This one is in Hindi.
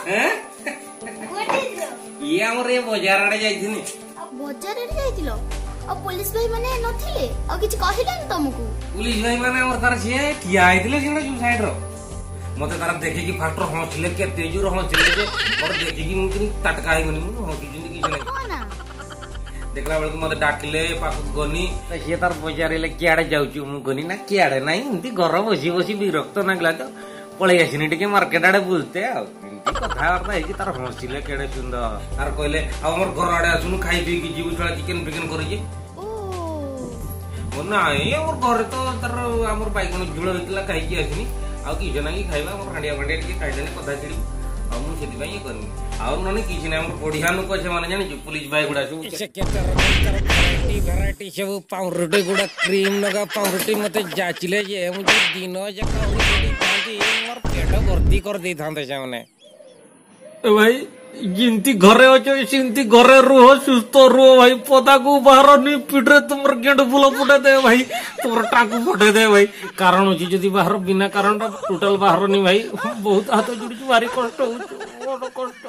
ये हमर ये बाजार आड़े जाइथिनी। बजार रे जाइतिलो आ पुलिस भाई माने नथिले आ किछ कहिलेन तुमको? पुलिस भाई माने हमर तार से ठिया आइथिले सिना जु साइड रो मते तार देखि कि फास्टर हंसले के तेजु हंसले जे और देखि कि मुकिन तटका है गनी मु हंसि जिंदगी किछ नै देखला बेल मते डाकिले पाखु गनी त से तार बजारेले कियाडे जाउछु मु गनी ना कियाडे नै इंती घर बसी बसी विरक्त लागला तो पळे आसिनी टिके मार्केट आडे बुलते आ कथा वार्ता है कि तार हंसिले केडे सुंदर तार कहले हमर घर आडे आसुनु खाई पी कि जीव छळा चिकन पिकन करि जे ओ नाही हमर घर तो तार हमर बाइगण झुळ होतला खाई कि आसिनी आ कि जना कि खाइबा हमर हांडिया भांडिया टिके खाइ देने कथा छिड़ी आ मु सेति भाई करनी आ नने किछ नै हमर बढ़िया लोक छे माने जानि पुलिस भाई गुडा सब वैरायटी सब पाउरुटी गुडा क्रीम लगा पाउरुटी मते जाचिले जे मुझे दिनो जका मोर पेट भर्ती कर दे थांते से माने भाई जिंती घरे अच्छे सिंती घरे रुह सुस्थ रुह भाई पदा को बाहर नहीं पिटे तुमर गेंड फुल फुटे दे भाई तुमर टाकू फुटे दे भाई कारण अच्छी जदि बाहर बिना कारण टोटल बाहर नहीं भाई बहुत हाथ जोड़ी भारी कष्ट हो कष्ट